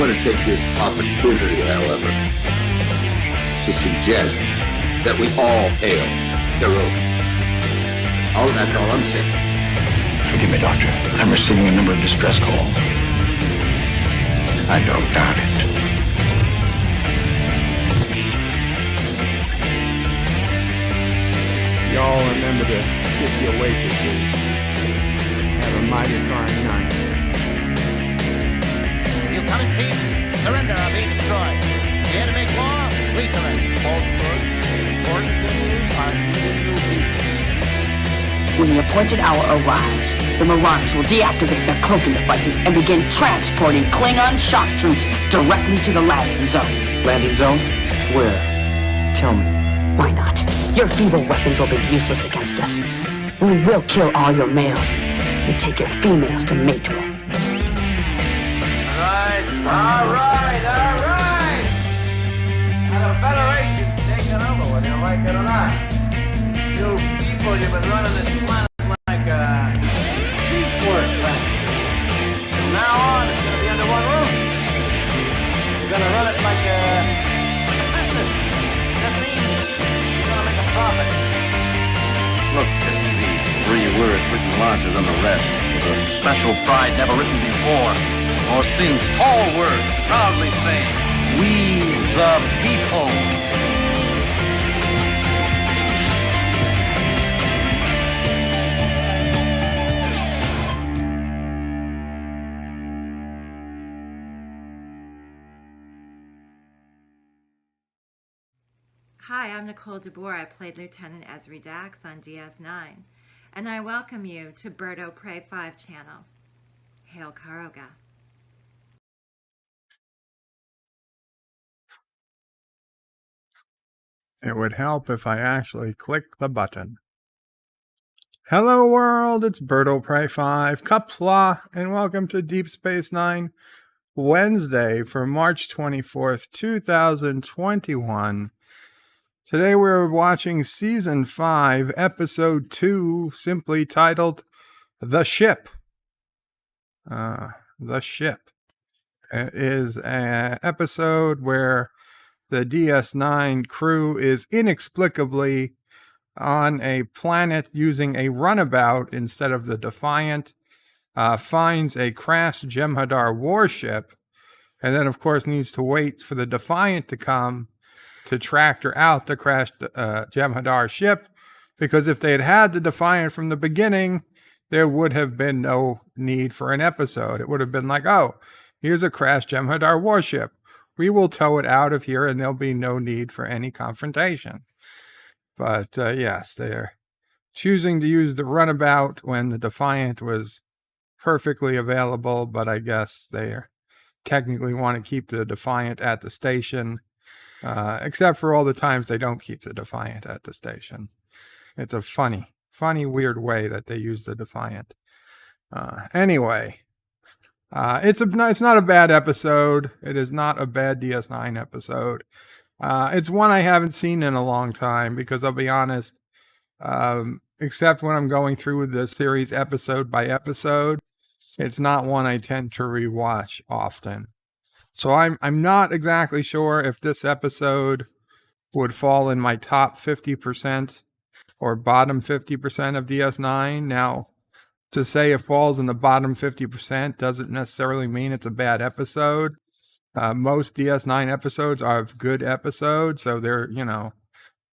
want to take this opportunity, however, to suggest that we all hail heroic. Oh, that's all I'm saying. Forgive me, Doctor. I'm receiving a number of distress calls. I don't doubt it. Y'all remember the shifty waitresses. Have a mighty fine night. You come in peace, surrender or be destroyed. Here to make war, we surrender. False good, important news are new people. When the appointed hour arrives, the Marauders will deactivate their cloaking devices and begin transporting Klingon shock troops directly to the landing zone. Landing zone? Where? Tell me. Why not? Your feeble weapons will be useless against us. We will kill all your males and take your females to mate with. All right. Now the Federation's taking over, whether you like it or not. You people, you've been running this planet like a seaport planet. From now on, it's going to be under one roof. You're going to run it like a business. That means you're going to make a profit. Look at these 3 words written larger than the rest. With a special pride never written before or since. Tall words proudly saying, "We the people." Hi, I'm Nicole DeBoer. I played Lieutenant Ezri Dax on DS9, and I welcome you to Bird O' Prey 5 channel. Hail Karoga. It would help if I actually clicked the button. Hello world, it's Bird O' Prey 5, Qapla, and welcome to Deep Space Nine Wednesday for March 24th, 2021. Today we're watching Season 5, Episode 2, simply titled The Ship. The Ship. It is an episode where the DS9 crew is inexplicably on a planet using a runabout instead of the Defiant, finds a crashed Jem'Hadar warship, and then, of course, needs to wait for the Defiant to come to tractor out the crashed Jem'Hadar ship, because if they had had the Defiant from the beginning, there would have been no need for an episode. It would have been like, oh, here's a crashed Jem'Hadar warship. We will tow it out of here and there'll be no need for any confrontation. But yes, they're choosing to use the runabout when the Defiant was perfectly available, but I guess they technically want to keep the Defiant at the station. Except for all the times they don't keep the Defiant at the station. It's a funny, weird way that they use the Defiant. Anyway, it's not a bad episode. It is not a bad DS9 episode. It's one I haven't seen in a long time because I'll be honest, except when I'm going through the series episode by episode, it's not one I tend to rewatch often. So I'm not exactly sure if this episode would fall in my top 50% or bottom 50% of DS9. Now, to say it falls in the bottom 50% doesn't necessarily mean it's a bad episode. Most DS9 episodes are good episodes, so they're,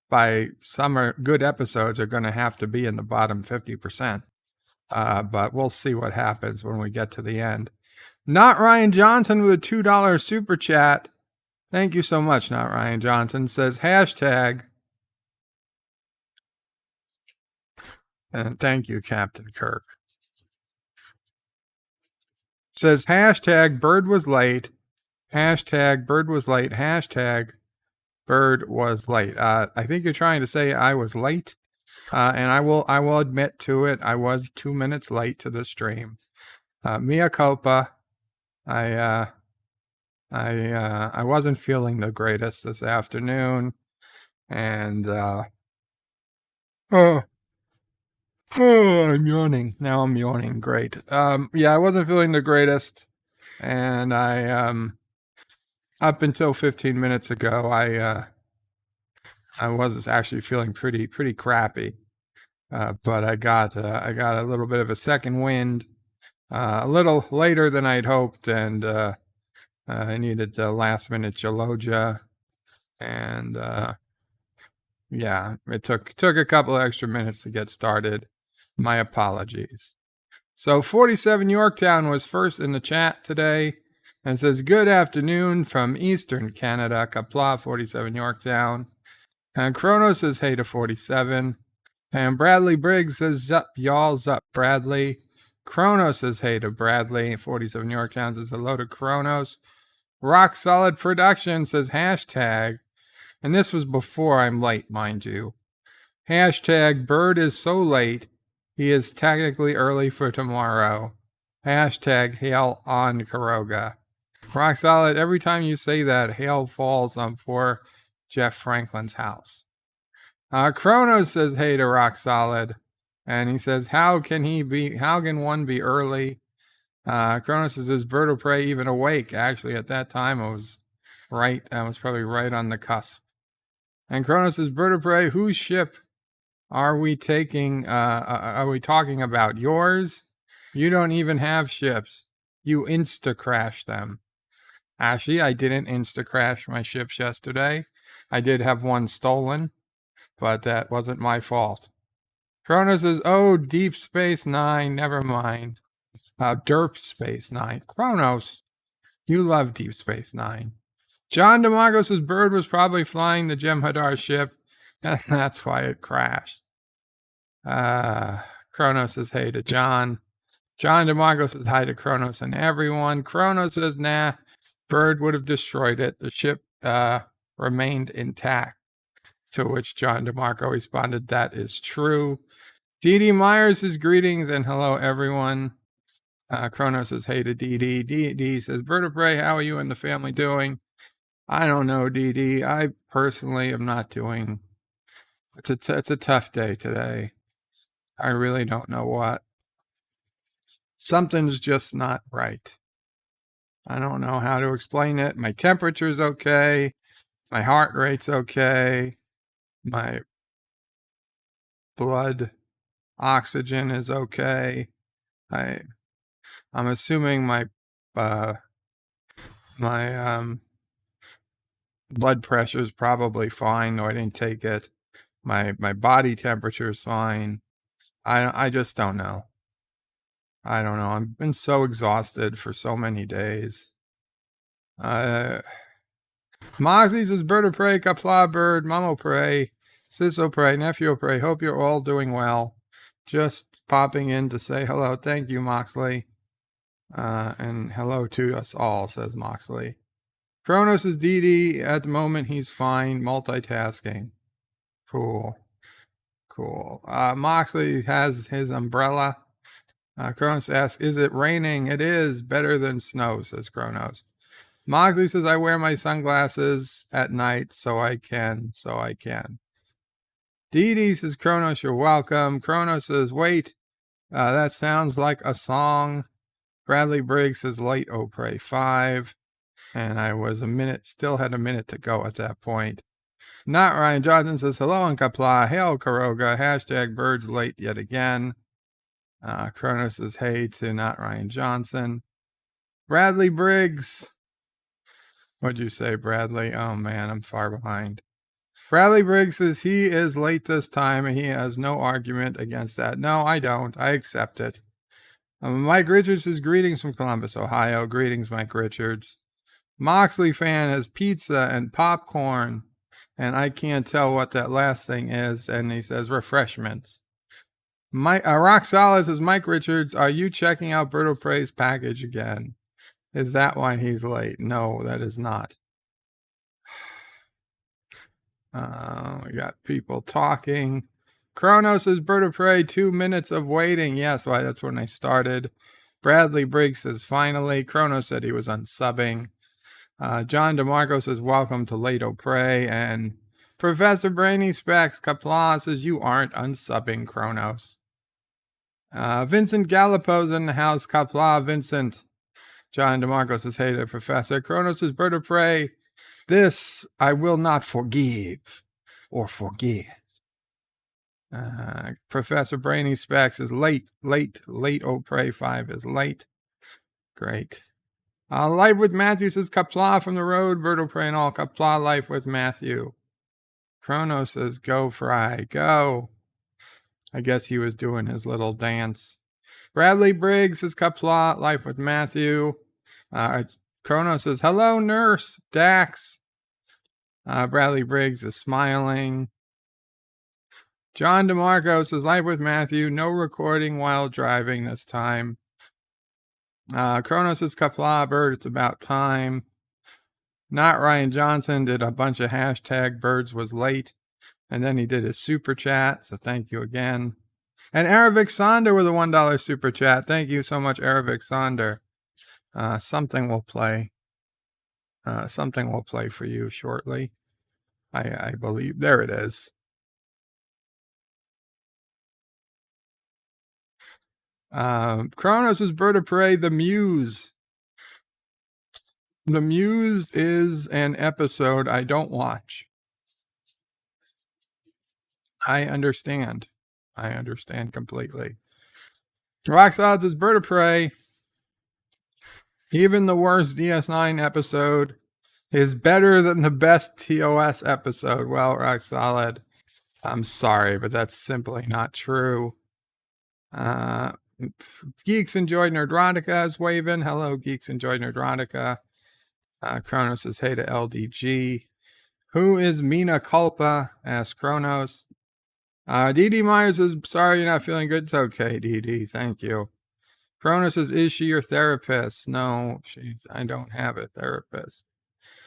by some good episodes are going to have to be in the bottom 50%. But we'll see what happens when we get to the end. Not Ryan Johnson with a $2 super chat. Thank you so much, Not Ryan Johnson. Says hashtag. And thank you, Captain Kirk. Says hashtag Bird was late. Hashtag Bird was late. Hashtag Bird was late. I think you're trying to say I was late. And I will admit to it. I was 2 minutes late to the stream. Mea culpa. I wasn't feeling the greatest this afternoon, and I'm yawning. Now I'm yawning. Great. Yeah, I wasn't feeling the greatest, and I up until 15 minutes ago, I was actually feeling pretty crappy. But I got a little bit of a second wind, a little later than I'd hoped, and I needed last minute Gelogia, and yeah, it took a couple of extra minutes to get started. My apologies. So 47 Yorktown was first in the chat today and says, good afternoon from Eastern Canada, Qapla, 47 Yorktown. And Kronos says, hey to 47. And Bradley Briggs says, zup, y'all, zup, Bradley. Kronos says, hey to Bradley. 47 Yorktown says, hello to Kronos. Rock Solid Production says, hashtag. And this was before I'm late, mind you. Hashtag Bird is so late, he is technically early for tomorrow. Hashtag hail on Karoga. Rock Solid, every time you say that, hail falls on poor Jeff Franklin's house. Kronos says, hey to Rock Solid. And he says, how can one be early? Kronos says, is Bird of Prey even awake? Actually, at that time, I was probably right on the cusp. And Kronos says, Bird of Prey, whose ship are we taking? Are we talking about? Yours? You don't even have ships. You insta-crash them. Actually, I didn't insta-crash my ships yesterday. I did have one stolen, but that wasn't my fault. Kronos says, oh, Deep Space Nine, never mind. Derp Space Nine. Kronos, you love Deep Space Nine. John DeMarco says, Bird was probably flying the Jem'Hadar ship, and that's why it crashed. Kronos says, hey to John. John DeMarco says, hi to Kronos and everyone. Kronos says, nah, Bird would have destroyed it. The ship remained intact. To which John DeMarco responded, that is true. Dee Myers says, greetings and hello, everyone. Kronos says, hey to Dee. Dee says, Bird of Prey, how are you and the family doing? I don't know, Dee. I personally am not doing. It's a tough day today. I really don't know what. Something's just not right. I don't know how to explain it. My temperature's okay. My heart rate's okay. My blood oxygen is okay. I'm assuming my blood pressure is probably fine, though I didn't take it. My body temperature is fine. I just don't know. I don't know. I've been so exhausted for so many days. Moxie says, Bird of Prey, Qapla Bird, Mamo Prey, Siso Prey, Nephew Prey. Hope you're all doing well. Just popping in to say hello. Thank you, Moxley. And hello to us all, says Moxley. Kronos is Dee. At the moment, he's fine. Multitasking. Cool. Moxley has his umbrella. Kronos asks, is it raining? It is. Better than snow, says Kronos. Moxley says, I wear my sunglasses at night, so I can. Dee says, Kronos, you're welcome. Kronos says, wait, that sounds like a song. Bradley Briggs says, late Prey 5. And I was still had a minute to go at that point. Not Ryan Johnson says, hello on Qapla, hail Karoga, hashtag birds late yet again. Kronos says, hey to Not Ryan Johnson. Bradley Briggs. What'd you say, Bradley? Oh man, I'm far behind. Bradley Briggs says he is late this time and he has no argument against that. No, I don't. I accept it. Mike Richards says, greetings from Columbus, Ohio. Greetings, Mike Richards. Moxley fan has pizza and popcorn, and I can't tell what that last thing is, and he says refreshments. Rock Solid says, Mike Richards, are you checking out Bird of Prey's package again? Is that why he's late? No, that is not. We got people talking. Kronos says, Bird of Prey, 2 minutes of waiting. Yes, why? That's when I started. Bradley Briggs says, finally. Kronos said he was unsubbing. John DeMarco says, welcome to Late Prey. And Professor Brainy Specs Qapla says, you aren't unsubbing, Kronos. Vincent Gallipo's in the house. Qapla, Vincent. John DeMarco says, hey there, Professor. Kronos says, bird of prey. This I will not forgive or forget. Professor Brainy Specs is late. Oh, Prey 5 is late. Great. Life with Matthew says, Qapla from the road. Bird of prey and all. Qapla life with Matthew. Kronos says, go Fry, go. I guess he was doing his little dance. Bradley Briggs says, Qapla life with Matthew. Kronos says, hello, nurse. Dax. Bradley Briggs is smiling. John DeMarco says, life with Matthew. No recording while driving this time. Kronos says, Qapla bird. It's about time. Not Ryan Johnson did a bunch of hashtag birds was late. And then he did his super chat. So thank you again. And Aravic Sonder with a $1 super chat. Thank you so much, Aravic Sonder. Something will play. Something will play for you shortly. I believe. There it is. Kronos is bird of prey. The Muse. The Muse is an episode I don't watch. I understand. I understand completely. Rox Odds is bird of prey. Even the worst DS9 episode is better than the best TOS episode. Well, Rock Solid, I'm sorry, but that's simply not true. Geeks Enjoy Nerdrotica is waving. Hello, Geeks Enjoy Nerdrotica. Kronos says, hey to LDG. Who is Mina Culpa? Asks Kronos. DD Myers says, sorry you're not feeling good. It's okay, DD. Thank you. Kronos says, is she your therapist? No, I don't have a therapist.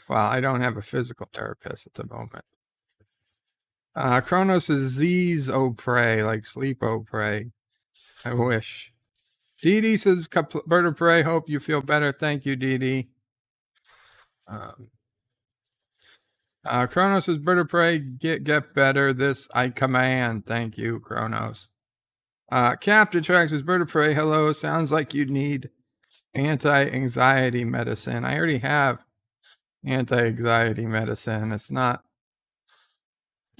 Well, I don't have a physical therapist at the moment. Kronos says, Z's oh pray, like sleep oh pray. I wish. DD says, bird of prey, hope you feel better. Thank you, DD. Kronos says, bird of prey, get better. This I command. Thank you, Kronos. Captain Trax says, bird of prey, hello. Sounds like you need anti-anxiety medicine. I already have anti-anxiety medicine. It's not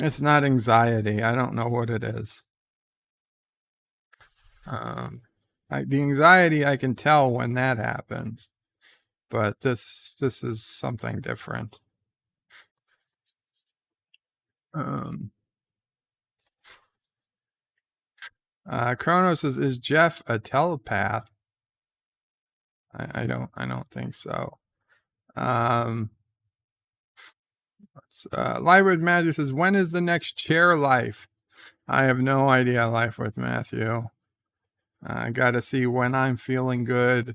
anxiety. I don't know what it is. The anxiety, I can tell when that happens, but this is something different. Kronos says, is Jeff a telepath? I don't think so. Life with Matthew says, when is the next chair life? I have no idea, Life with Matthew. I got to see when I'm feeling good,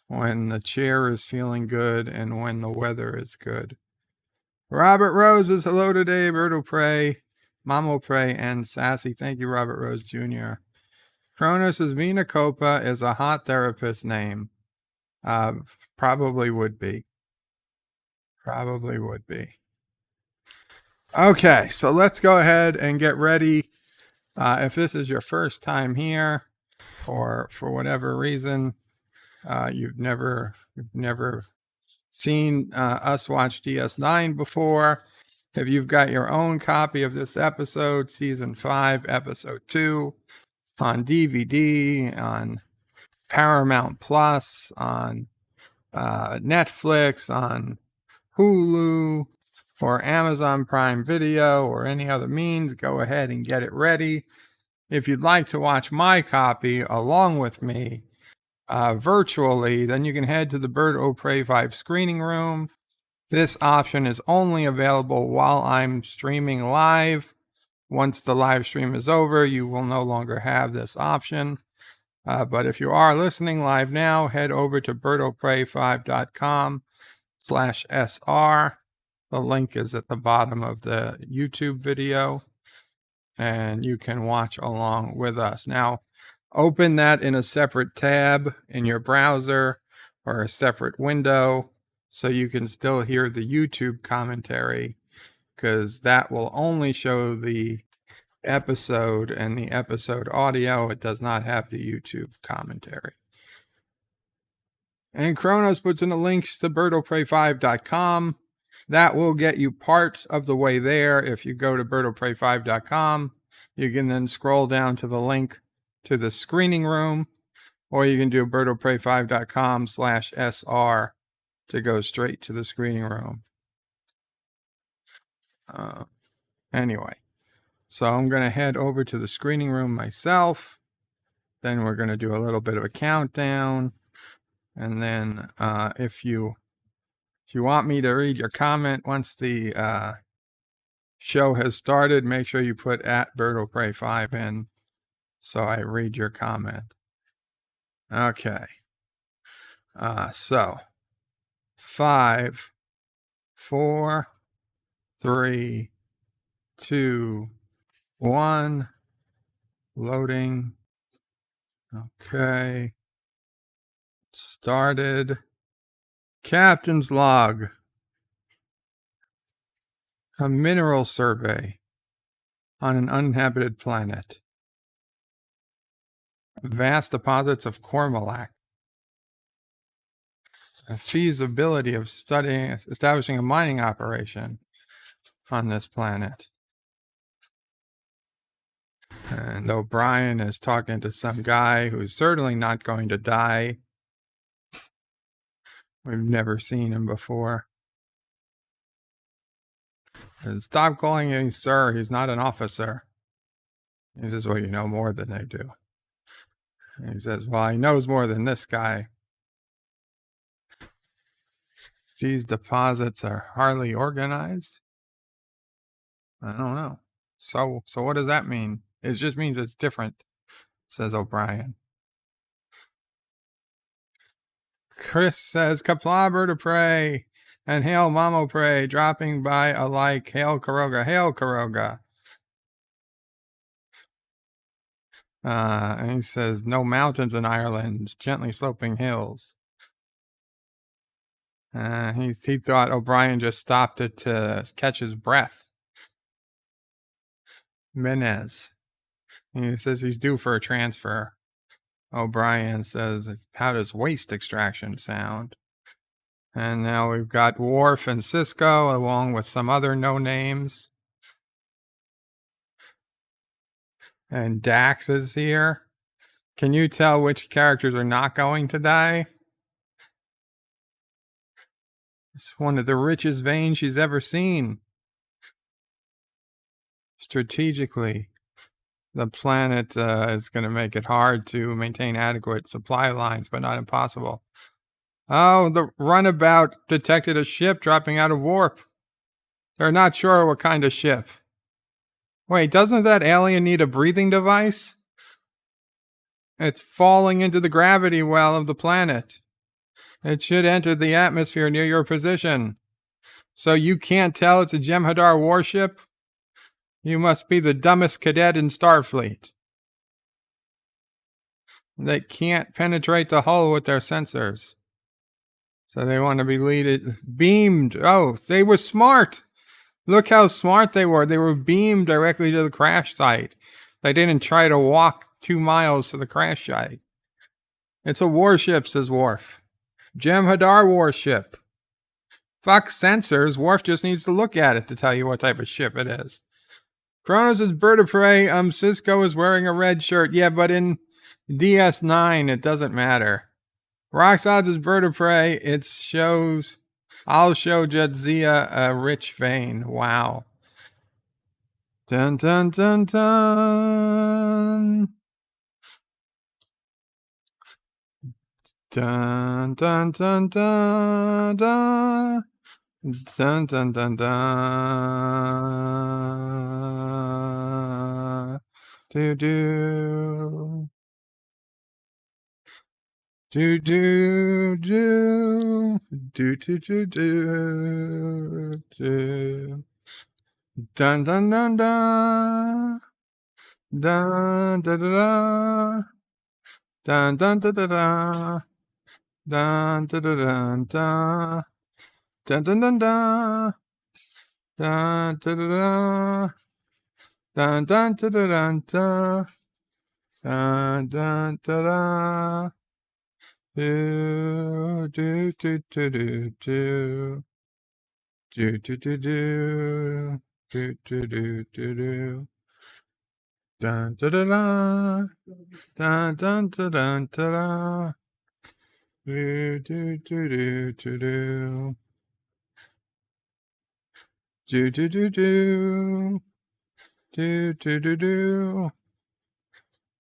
when the chair is feeling good, and when the weather is good. Robert Rose says, hello today, Bird will pray, Mom will pray, and Sassy. Thank you, Robert Rose Jr. Kronos says, Mina Copa is a hot therapist name. Probably would be. Probably would be. Okay, so let's go ahead and get ready. If this is your first time here, or for whatever reason, you've never seen us watch DS9 before, if you've got your own copy of this episode, Season 5, Episode 2, on DVD, on Paramount Plus, on Netflix, on Hulu, or Amazon Prime Video, or any other means, go ahead and get it ready. If you'd like to watch my copy along with me virtually, then you can head to the Bird O Prey 5 screening room. This option is only available while I'm streaming live. Once the live stream is over, you will no longer have this option. But if you are listening live now, head over to birdopray5.com/SR. The link is at the bottom of the YouTube video, and you can watch along with us. Now, open that in a separate tab in your browser or a separate window so you can still hear the YouTube commentary, because that will only show the episode and the episode audio. It does not have the YouTube commentary. And Kronos puts in the links to birdofprey5.com. That will get you part of the way there. If you go to birdofprey5.com, you can then scroll down to the link to the screening room, or you can do birdofprey5.com/SR to go straight to the screening room. Anyway, so I'm going to head over to the screening room myself. Then we're going to do a little bit of a countdown. And then if you want me to read your comment once the show has started, make sure you put @BirdofPrey5 in so I read your comment. Okay. So 5, 4, 3, 2, 1. Loading. Okay. Started. Captain's log. A mineral survey on an uninhabited planet. Vast deposits of cormalac. A feasibility of establishing a mining operation on this planet. And O'Brien is talking to some guy who's certainly not going to die. We've never seen him before. And stop calling him sir. He's not an officer. He says, well, you know more than they do. And he says, well, he knows more than this guy. These deposits are hardly organized. I don't know. So what does that mean? It just means it's different, says O'Brien. Chris says, Qapla, bird of prey, and hail Mamo prey, dropping by alike. Hail Karoga, hail Karoga. And he says, no mountains in Ireland, gently sloping hills. He thought O'Brien just stopped it to catch his breath. Menez. He says he's due for a transfer. O'Brien says, how does waste extraction sound? And now we've got Worf and Sisko, along with some other no-names. And Dax is here. Can you tell which characters are not going to die? It's one of the richest veins she's ever seen. Strategically, the planet is going to make it hard to maintain adequate supply lines, but not impossible. Oh, the Runabout detected a ship dropping out of warp. They're not sure what kind of ship. Wait, doesn't that alien need a breathing device? It's falling into the gravity well of the planet. It should enter the atmosphere near your position. So you can't tell it's a Jem'Hadar warship? You must be the dumbest cadet in Starfleet. They can't penetrate the hull with their sensors. So they want to be beamed. Oh, they were smart. Look how smart they were. They were beamed directly to the crash site. They didn't try to walk 2 miles to the crash site. It's a warship, says Worf. Jem'Hadar warship. Fuck sensors. Worf just needs to look at it to tell you what type of ship it is. Kronos is bird of prey. Sisko is wearing a red shirt. Yeah, but in DS9, it doesn't matter. Roxod's is bird of prey. It shows... I'll show Jadzia a rich vein. Wow. Dun dun dun dun. Dun dun dun dun dun. Dun dun dun dun. Do do. Do do do do do do do do. Dun dun dun dun. Dun da da da. Dun dun da da da. Dun da da dun da. Dun dun dun dun. Dun da da da. Dun dun da da dun da. Dun dun da da. Do do do do do do do do do do do do do do. Dun da da da dun dun da dun da da. Do do do do do do. Do do do do. Do do do do.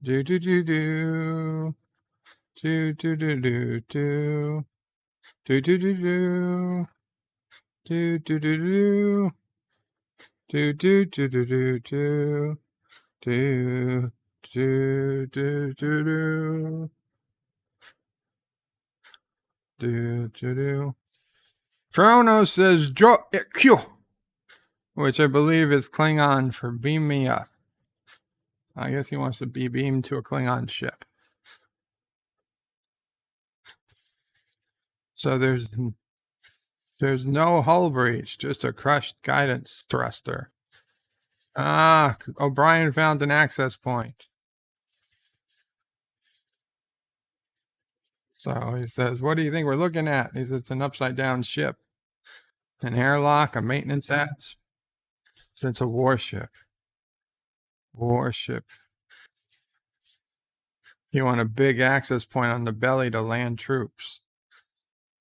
Do do do do. Do do do do do. Do do do do. Do do do do. Do do do do do do. Do do do do do. Do do do. Frono says drop it Q, which I believe is Klingon for beam me up. I guess he wants to be beamed to a Klingon ship. So there's no hull breach, just a crushed guidance thruster. Ah, O'Brien found an access point. So he says, what do you think we're looking at? He says, it's an upside down ship. An airlock, a maintenance hatch. So it's a warship. Warship. You want a big access point on the belly to land troops.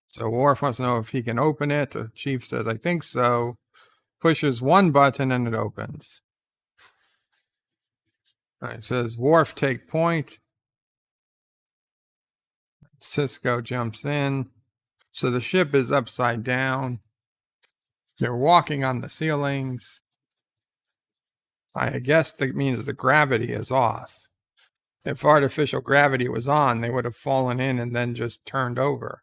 So Worf wants to know if he can open it. The chief says, I think so. Pushes one button and it opens. All right, it says, Worf, take point. Sisko jumps in. So the ship is upside down. They're walking on the ceilings. I guess that means the gravity is off. If artificial gravity was on, they would have fallen in and then just turned over.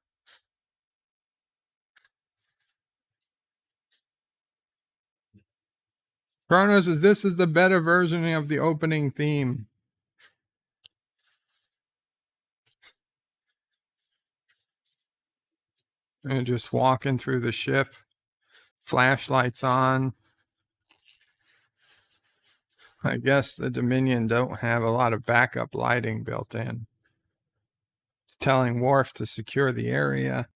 Kronos says this is the better version of the opening theme. And just walking through the ship, flashlights on. I guess the Dominion don't have a lot of backup lighting built in. It's telling Worf to secure the area.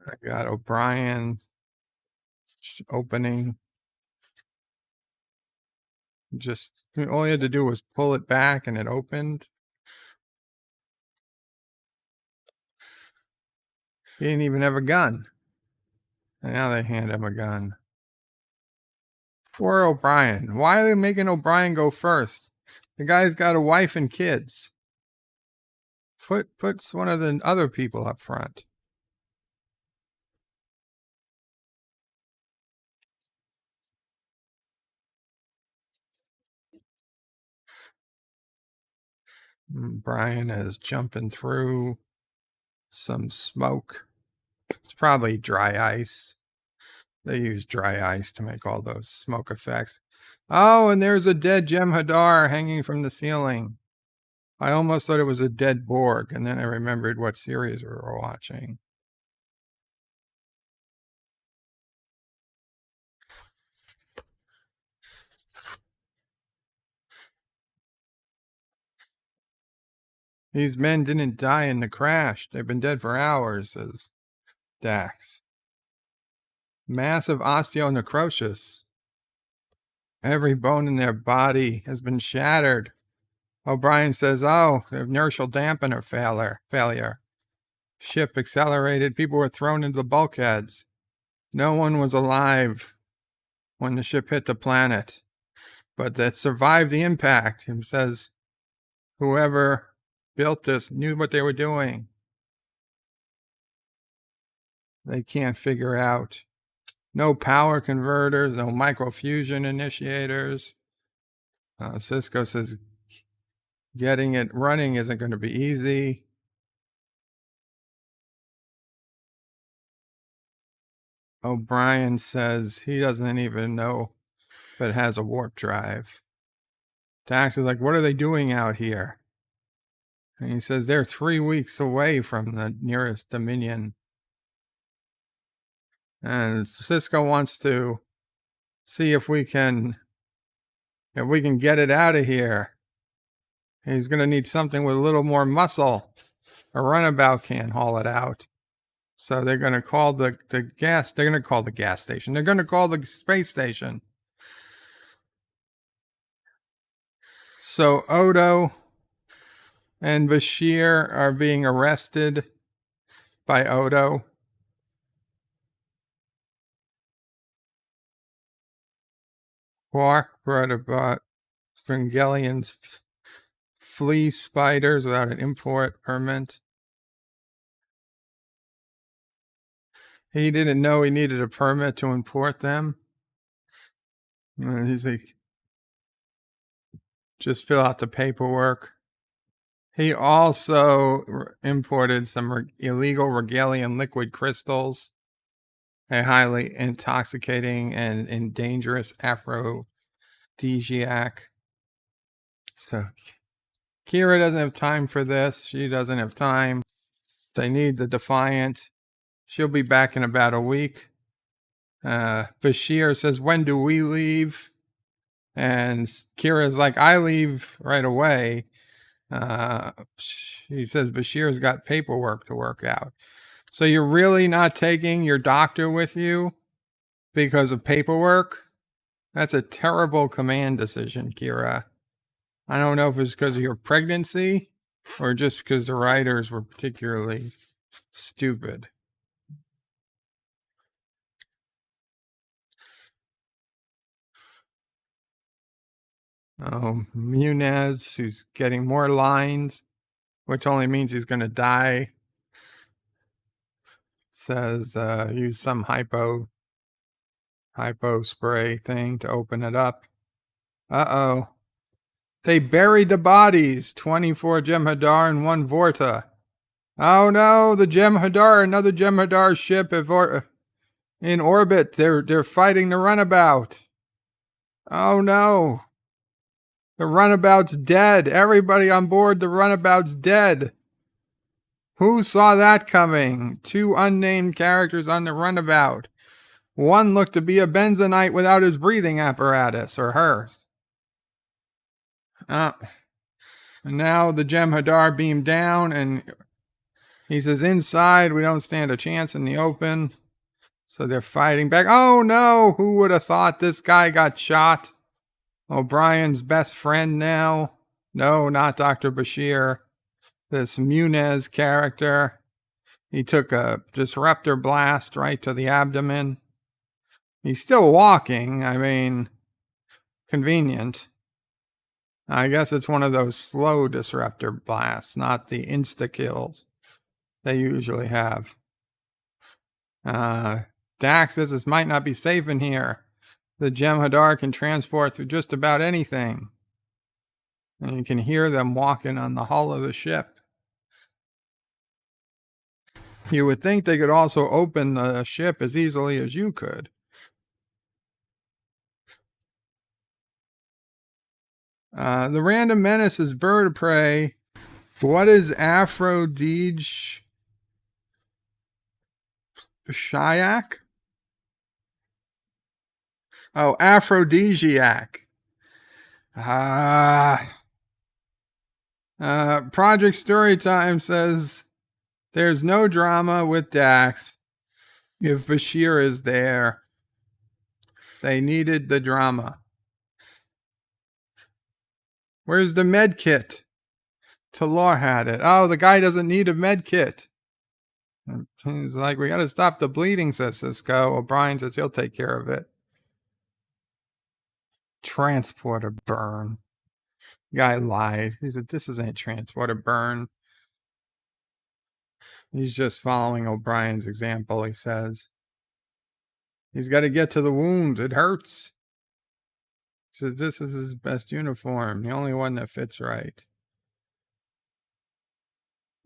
I got O'Brien opening. Just all you had to do was pull it back and it opened. He didn't even have a gun. And now they hand him a gun. Poor O'Brien. Why are they making O'Brien go first? The guy's got a wife and kids. Puts one of the other people up front. Brian is jumping through some smoke. It's probably dry ice. They use dry ice to make all those smoke effects. Oh, and there's a dead Jem'Hadar hanging from the ceiling. I almost thought it was a dead Borg, and then I remembered what series we were watching. These men didn't die in the crash. They've been dead for hours, says Dax. Massive osteonecrosis. Every bone in their body has been shattered. O'Brien says, oh, inertial dampener failure. Ship accelerated. People were thrown into the bulkheads. No one was alive when the ship hit the planet, but that survived the impact. He says, whoever built this knew what they were doing. They can't figure out. No power converters, no microfusion initiators. Sisko says getting it running isn't going to be easy. O'Brien says he doesn't even know if it has a warp drive. Dax is like, what are they doing out here? And he says they're 3 weeks away from the nearest Dominion. And Sisko wants to see if we can If we can get it out of here. He's going to need something with a little more muscle. A runabout can't haul it out. So they're going to call the gas. They're going to call the gas station. They're going to call the space station. So Odo and Bashir are being arrested by Odo. Quark brought about Vangelians flea spiders without an import permit. He didn't know he needed a permit to import them. And he's like, just fill out the paperwork. He also imported some illegal Regalian liquid crystals, a highly intoxicating and dangerous aphrodisiac. So Kira doesn't have time for this. She doesn't have time. They need the Defiant. She'll be back in about a week. Bashir says, when do we leave? And Kira's like, I leave right away. He says Bashir's got paperwork to work out. So you're really not taking your doctor with you because of paperwork? That's a terrible command decision, Kira. I don't know if it's because of your pregnancy or just because the writers were particularly stupid. Oh, Munez, who's getting more lines, which only means he's going to die, says use some hypo spray thing to open it up. Uh-oh. They buried the bodies. 24 Jem'Hadar and 1 Vorta. Oh no, the Jem'Hadar, another Jem'Hadar ship in orbit. They're fighting the Runabout. Oh no. The Runabout's dead. Everybody on board the Runabout's dead. Who saw that coming? 2 unnamed characters on the Runabout. One looked to be a Benzonite without his breathing apparatus, or hers. And now the Jem'Hadar beamed down, and he says, inside, we don't stand a chance in the open. So they're fighting back. Oh no, who would have thought this guy got shot? O'Brien's best friend now. No, not Dr. Bashir. This Munez character. He took a disruptor blast right to the abdomen. He's still walking. I mean, convenient. I guess it's one of those slow disruptor blasts, not the insta-kills they usually have. Dax says this might not be safe in here. The Jem'Hadar can transport through just about anything. And you can hear them walking on the hull of the ship. You would think they could also open the ship as easily as you could. The random menace is bird of prey. What is aphrodisiac? Oh, aphrodisiac. Project Storytime says there's no drama with Dax if Bashir is there. They needed the drama. Where's the med kit? Talor had it. Oh, the guy doesn't need a med kit. He's like, we got to stop the bleeding, says Sisko. O'Brien says he'll take care of it. Transporter burn. Guy lied. He said, this isn't a transporter burn. He's just following O'Brien's example, he says. He's got to get to the wound. It hurts. He said, this is his best uniform. The only one that fits right.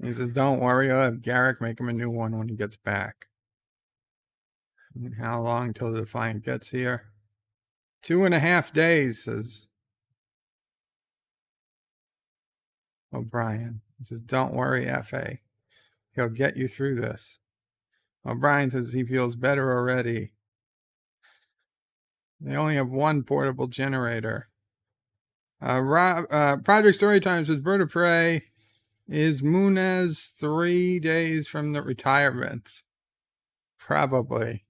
He says, don't worry. I'll have Garrick make him a new one when he gets back. And how long till the Defiant gets here? 2.5 days, says O'Brien. He says, don't worry, F.A. He'll get you through this. O'Brien says he feels better already. They only have 1 portable generator. Project Storytime says Bird of Prey is Munez 3 days from the retirement. Probably.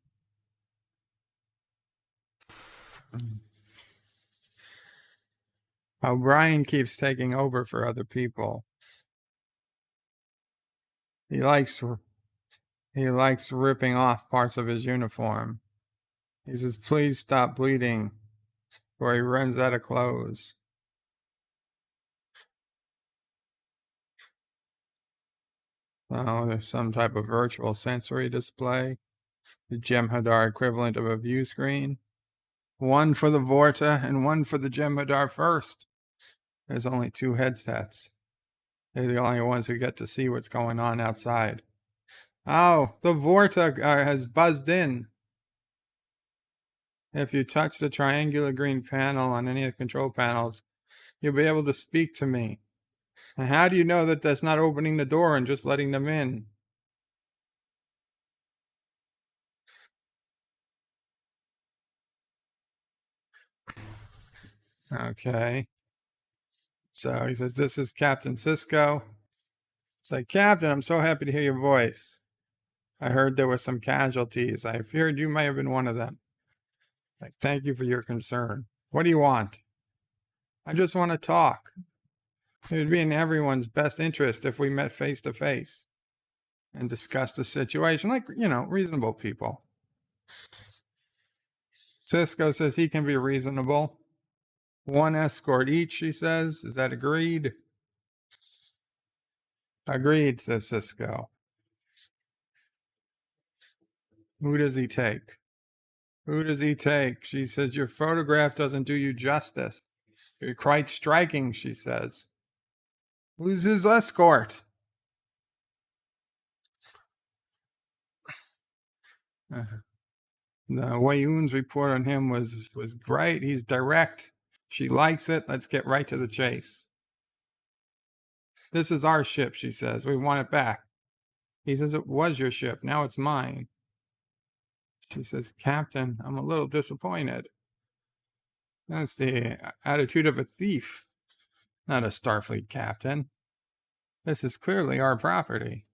O'Brien keeps taking over for other people. He likes ripping off parts of his uniform. He says, "Please stop bleeding," or he runs out of clothes. Oh, there's some type of virtual sensory display. The Jem'Hadar equivalent of a view screen. One for the Vorta and one for the Jem'Hadar first. There's only 2 headsets. They're the only ones who get to see what's going on outside. Oh, the Vorta has buzzed in. If you touch the triangular green panel on any of the control panels, you'll be able to speak to me. And how do you know that that's not opening the door and just letting them in? Okay. So he says, "This is Captain Sisko." It's like, "Captain, I'm so happy to hear your voice. I heard there were some casualties. I feared you may have been one of them. Like, thank you for your concern. What do you want?" "I just want to talk. It would be in everyone's best interest if we met face to face and discussed the situation like, reasonable people." Sisko says he can be reasonable. 1 escort each, she says. Is that agreed? Agreed, says Sisko. Who does he take? Who does he take? She says, "Your photograph doesn't do you justice. You're quite striking," she says. "Who's his escort?" The Wayoon's report on him was great. He's direct. She likes it. Let's get right to the chase. "This is our ship," she says. "We want it back." He says, "It was your ship. Now it's mine." She says, "Captain, I'm a little disappointed." That's the attitude of a thief, not a Starfleet captain. This is clearly our property.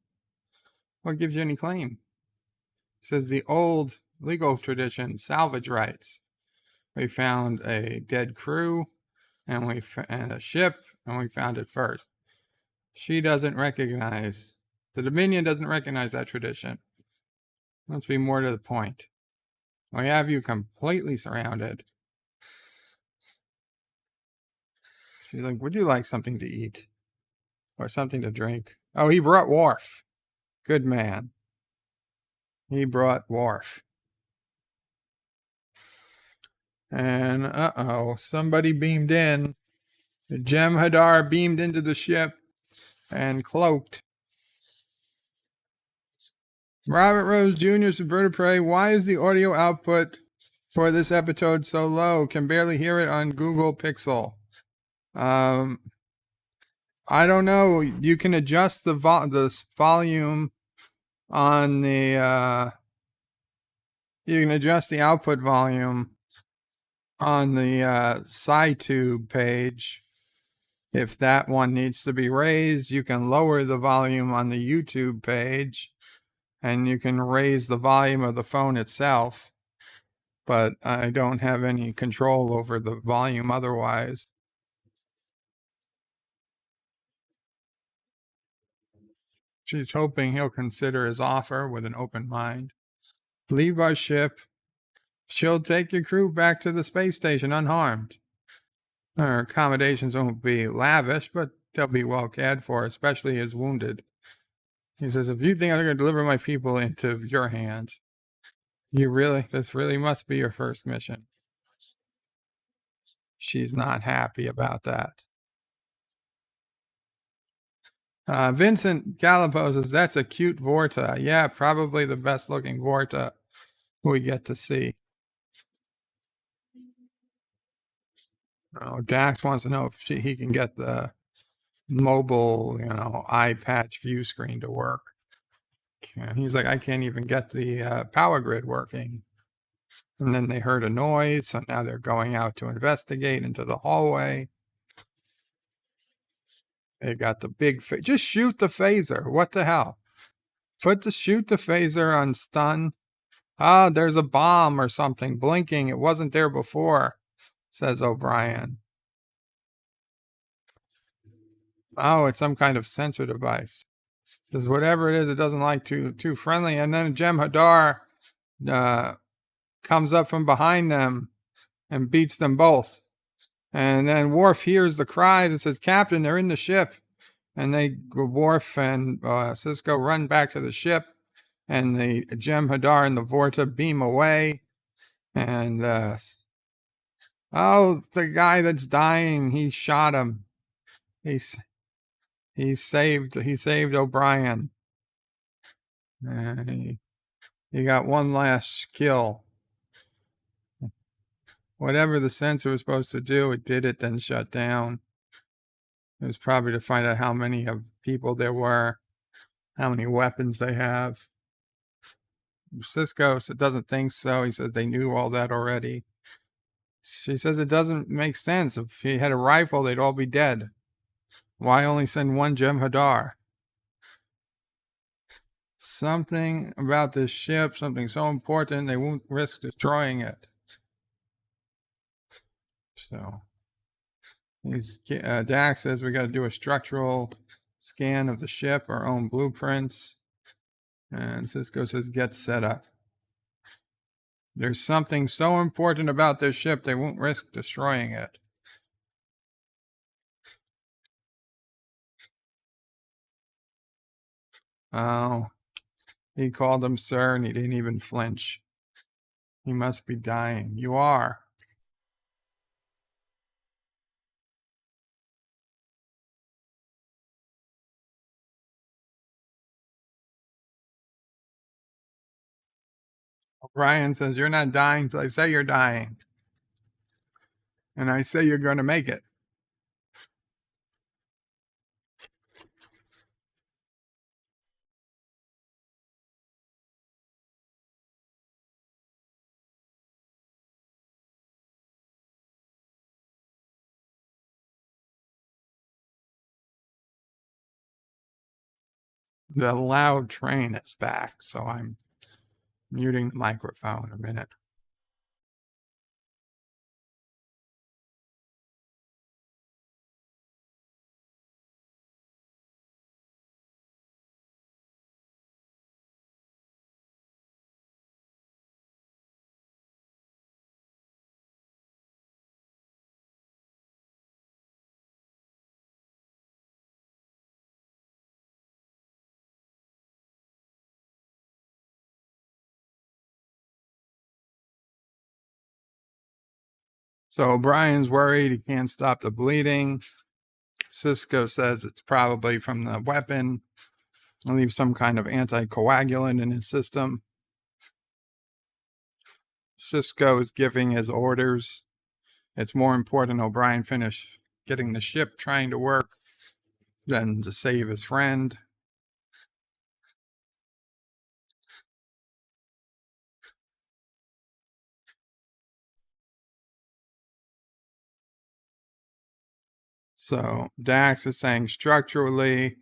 What gives you any claim? He says, "The old legal tradition, salvage rights. We found a dead crew and a ship, and we found it first." She doesn't recognize, the Dominion doesn't recognize that tradition. Let's be more to the point. We have you completely surrounded. She's like, "Would you like something to eat? Or something to drink?" Oh, he brought Worf. Good man. He brought Worf. And somebody beamed in. The Jem'Hadar beamed into the ship and cloaked. Robert Rose Jr. said, "Bird of Prey, why is the audio output for this episode so low? Can barely hear it on Google Pixel." I don't know. You can adjust the volume on the you can adjust the output volume on the SciTube page. If that one needs to be raised, you can lower the volume on the YouTube page, and you can raise the volume of the phone itself. But I don't have any control over the volume otherwise. She's hoping he'll consider his offer with an open mind. "Leave our ship. She'll take your crew back to the space station unharmed. Her accommodations won't be lavish, but they'll be well cared for, especially his wounded." He says, "If you think I'm going to deliver my people into your hands, this really must be your first mission." She's not happy about that. Vincent Gallipo says, "That's a cute Vorta." Yeah, probably the best looking Vorta we get to see. Dax wants to know if he can get the mobile, eye patch view screen to work. And he's like, "I can't even get the power grid working." And then they heard a noise, so now they're going out to investigate into the hallway. They got the big just shoot the phaser. What the hell? Shoot the phaser on stun. Ah, there's a bomb or something blinking. It wasn't there before, says O'Brien. Oh, it's some kind of sensor device. Because whatever it is, it doesn't like too friendly. And then Jem'Hadar comes up from behind them and beats them both. And then Worf hears the cries and says, "Captain, they're in the ship." And Worf and Sisko run back to the ship, and the Jem'Hadar and the Vorta beam away. And the guy that's dying, he shot him. He saved O'Brien. He got one last kill. Whatever the sensor was supposed to do, it did it, then shut down. It was probably to find out how many of people there were, how many weapons they have. Sisko doesn't think so. He said they knew all that already. She says it doesn't make sense. If he had a rifle, they'd all be dead. Why only send one Jem'Hadar? Something about this ship, something so important, they won't risk destroying it. So Dax says we got to do a structural scan of the ship, our own blueprints. And Sisko says get set up. There's something so important about this ship, they won't risk destroying it. Oh, he called him sir, and he didn't even flinch. He must be dying. You are. O'Brien says, "You're not dying till I say you're dying. And I say you're going to make it." The loud train is back, so I'm muting the microphone a minute. So O'Brien's worried he can't stop the bleeding. Sisko says it's probably from the weapon. I'll leave some kind of anticoagulant in his system. Sisko is giving his orders. It's more important O'Brien finish getting the ship trying to work than to save his friend. So Dax is saying structurally,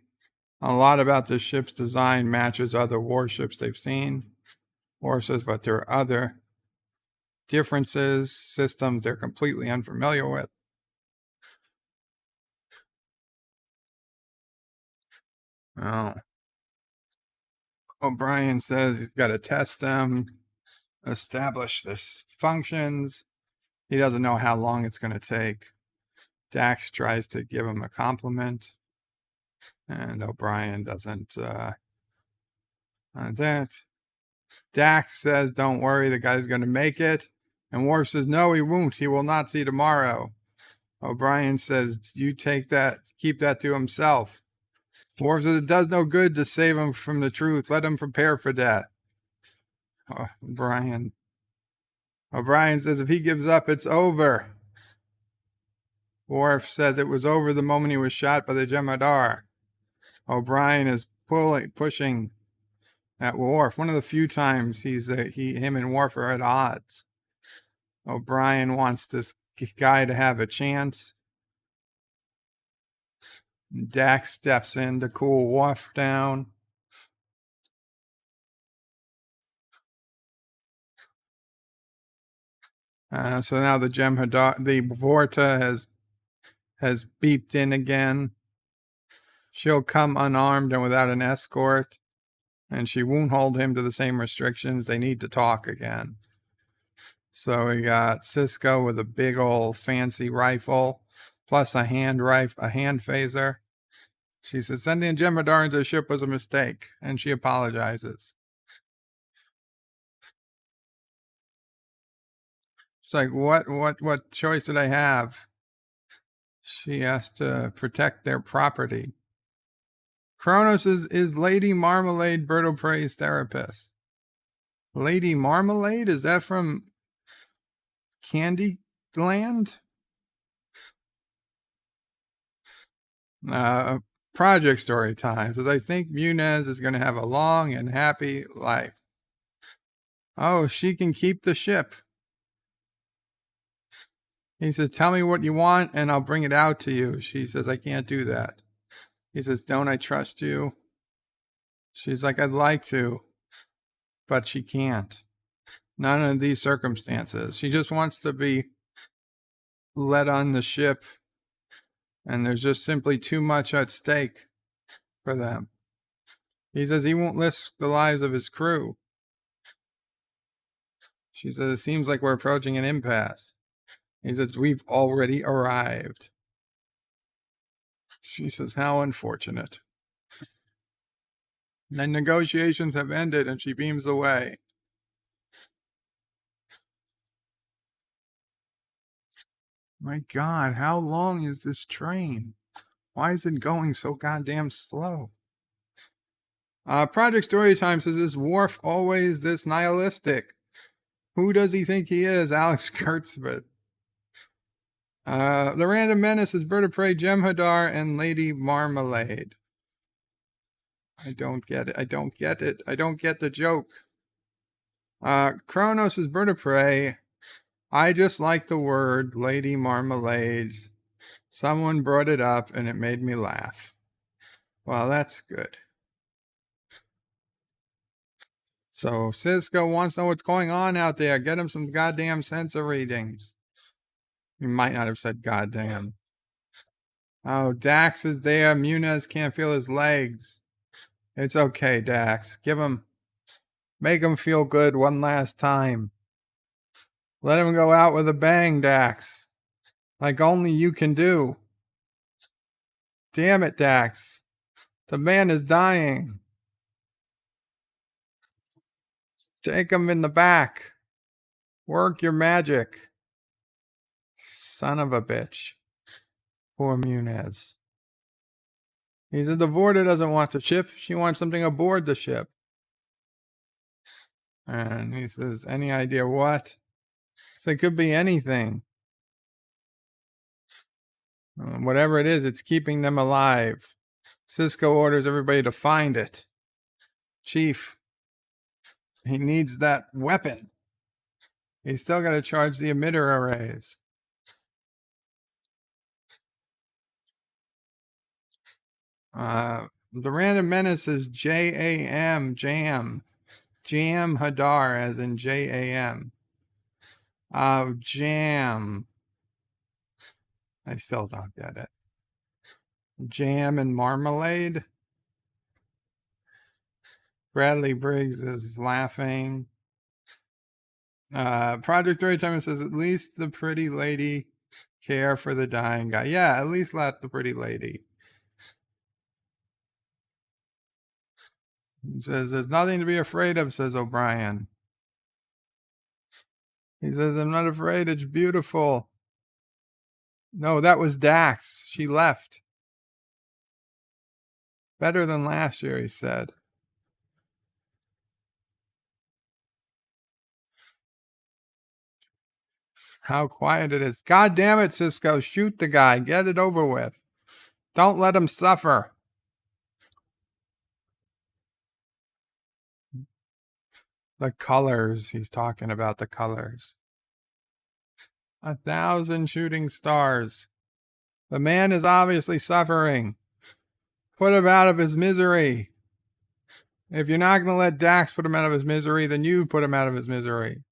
a lot about the ship's design matches other warships they've seen. Worf says, but there are other differences, systems they're completely unfamiliar with. Oh. O'Brien says he's got to test them, establish this functions. He doesn't know how long it's going to take. Dax tries to give him a compliment, and O'Brien doesn't. Dax says, "Don't worry, the guy's going to make it." And Worf says, "No, he won't. He will not see tomorrow." O'Brien says, "You take that, keep that to himself." Worf says, "It does no good to save him from the truth. Let him prepare for death." O'Brien says, "If he gives up, it's over." Worf says it was over the moment he was shot by the Jem'Hadar. O'Brien is pushing at Worf. One of the few times him and Worf are at odds. O'Brien wants this guy to have a chance. Dax steps in to cool Worf down. So now the Jem'Hadar, the Vorta has beeped in again. She'll come unarmed and without an escort, and she won't hold him to the same restrictions. They need to talk again. So we got Sisko with a big old fancy rifle, plus a hand phaser. She said sending Jem'Hadar into the ship was a mistake, and she apologizes. She's like, what choice did I have? She has to protect their property. Kronos is Lady Marmalade Berto Prey's therapist. Lady Marmalade? Is that from Candyland? Project story time says, I think Munez is going to have a long and happy life. Oh, she can keep the ship. He says, tell me what you want and I'll bring it out to you. She says, I can't do that. He says, don't I trust you? She's like, I'd like to, but she can't. None of these circumstances. She just wants to be let on the ship, and there's just simply too much at stake for them. He says he won't risk the lives of his crew. She says, it seems like we're approaching an impasse. He says, we've already arrived. She says, how unfortunate. The negotiations have ended, and she beams away. My God, how long is this train? Why is it going so goddamn slow? Project Storytime says, is Worf always this nihilistic? Who does he think he is? Alex Kurtzman. The Random Menace is Bird of Prey, Jem'Hadar, and Lady Marmalade. I don't get it. I don't get it. I don't get the joke. Kronos is Bird of Prey. I just like the word Lady Marmalade. Someone brought it up and it made me laugh. Well, that's good. So Sisko wants to know what's going on out there. Get him some goddamn sensor readings. He might not have said goddamn. Oh, Dax is there. Munez can't feel his legs. It's okay, Dax. Make him feel good one last time. Let him go out with a bang, Dax. Like only you can do. Damn it, Dax. The man is dying. Take him in the back. Work your magic. Son of a bitch. Poor Munez. He said the Vorta doesn't want the ship. She wants something aboard the ship. And he says, any idea what? So it could be anything. Whatever it is, it's keeping them alive. Sisko orders everybody to find it. Chief, he needs that weapon. He's still got to charge the emitter arrays. The Random Menace is Jam. Jem'Hadar, as in Jam. Jam. I still don't get it. Jam and marmalade. Bradley Briggs is laughing. Project Storytime says, at least the pretty lady care for the dying guy. Yeah, at least let the pretty lady. He says, there's nothing to be afraid of, says O'Brien. He says, I'm not afraid, it's beautiful. No, that was Dax. She left. Better than last year, he said. How quiet it is. God damn it, Sisko. Shoot the guy. Get it over with. Don't let him suffer. The colors. He's talking about the colors. 1,000 shooting stars. The man is obviously suffering. Put him out of his misery. If you're not going to let Dax put him out of his misery, then you put him out of his misery.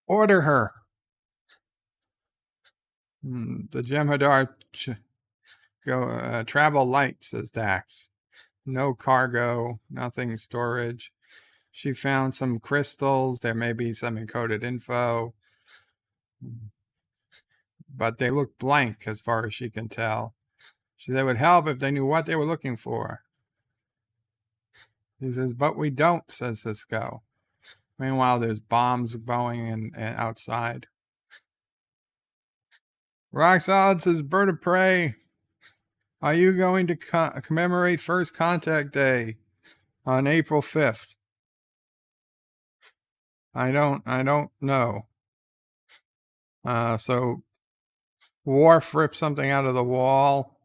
Order her. The Jem'Hadar travel light, says Dax. No cargo, nothing storage. She found some crystals. There may be some encoded info, but they look blank as far as she can tell. She said it would help if they knew what they were looking for. He says, but we don't, says Sisko. Meanwhile, there's bombs going and outside. Rock Solid says, Bird of Prey, are you going to commemorate First Contact Day on April 5th? I don't know. So Worf ripped something out of the wall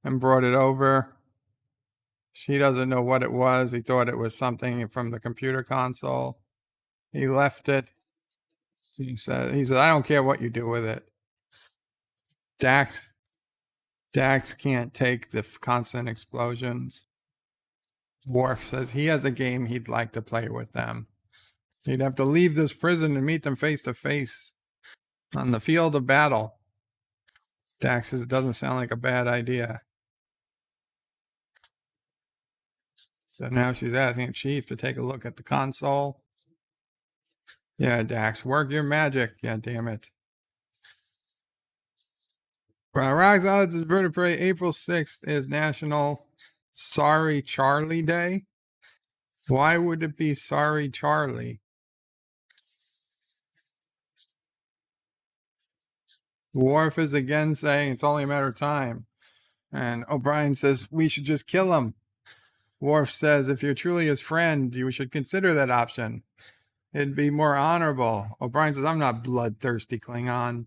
and brought it over. She doesn't know what it was. He thought it was something from the computer console. He left it. He said, I don't care what you do with it. Dax can't take the constant explosions. Worf says he has a game he'd like to play with them. He'd have to leave this prison and meet them face to face on the field of battle. Dax says it doesn't sound like a bad idea. So now she's asking Chief to take a look at the console. Yeah, Dax, work your magic. Yeah, damn it. Rock Solid is Bird of Prey. April 6th is National Sorry Charlie Day. Why would it be Sorry Charlie? Worf is again saying it's only a matter of time. And O'Brien says we should just kill him. Worf says if you're truly his friend, you should consider that option. It'd be more honorable. O'Brien says, I'm not bloodthirsty Klingon.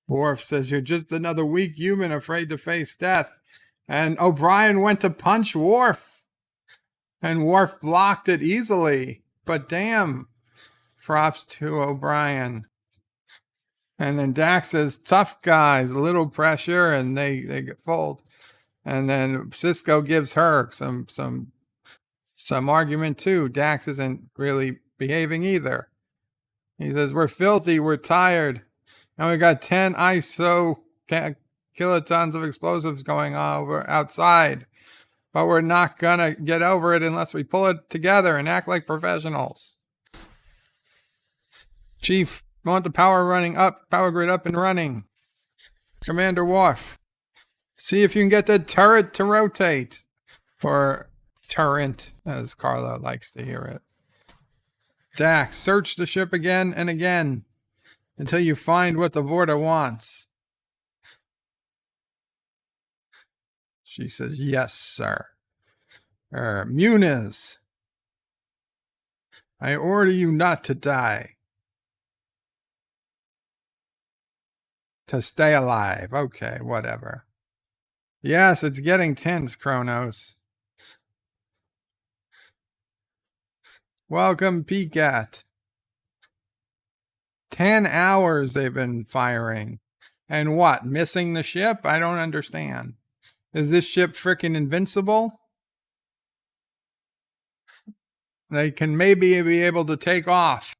Worf says, you're just another weak human afraid to face death. And O'Brien went to punch Worf. And Worf blocked it easily. But damn, props to O'Brien. And then Dax says, tough guys, a little pressure, and they get fold. And then Sisko gives her some argument too. Dax isn't really behaving either. He says, we're filthy, we're tired, and we got 10 kilotons of explosives going on over outside. But we're not gonna get over it unless we pull it together and act like professionals. Chief, I want the power grid up and running. Commander Worf, see if you can get the turret to rotate. Or turret, as Carla likes to hear it. Dax, search the ship again and again until you find what the Vorta wants. She says, yes, sir. Muniz, I order you not to die. To stay alive. Okay, whatever. Yes, it's getting tense, Kronos. Welcome, PCAT. 10 hours they've been firing. And what? Missing the ship? I don't understand. Is this ship freaking invincible? They can maybe be able to take off.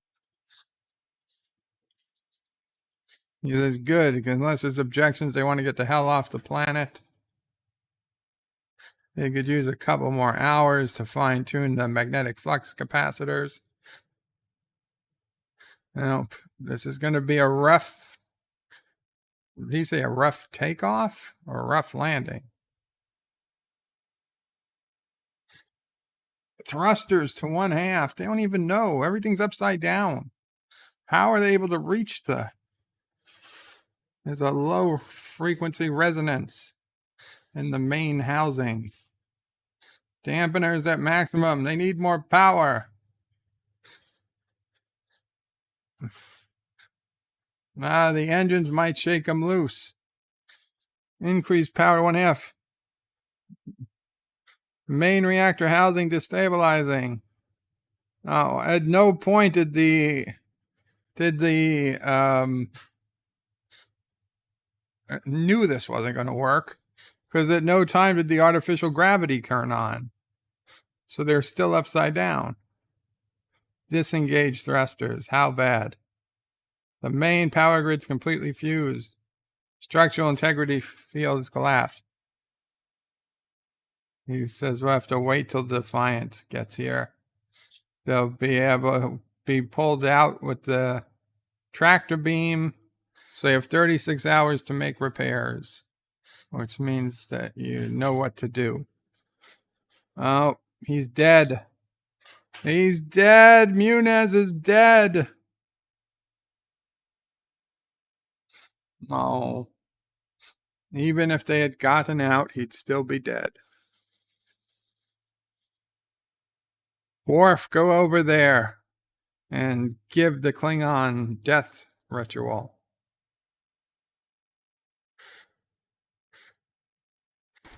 He says, good, because unless there's objections, they want to get the hell off the planet. They could use a couple more hours to fine-tune the magnetic flux capacitors. Nope. This is going to be a rough... Did he say a rough takeoff or a rough landing? Thrusters to 1/2. They don't even know. Everything's upside down. How are they able to reach the... There's a low frequency resonance in the main housing. Dampeners at maximum. They need more power. The engines might shake them loose. Increase power 1/2. Main reactor housing destabilizing. Oh, at no point did the knew this wasn't going to work, because at no time did the artificial gravity turn on. So they're still upside down. Disengaged thrusters. How bad? The main power grid's completely fused. Structural integrity field is collapsed. He says we'll have to wait till Defiant gets here. They'll be able to be pulled out with the tractor beam. So you have 36 hours to make repairs, which means that you know what to do. Oh, he's dead. He's dead. Munez is dead. Oh. Even if they had gotten out, he'd still be dead. Worf, go over there and give the Klingon death ritual.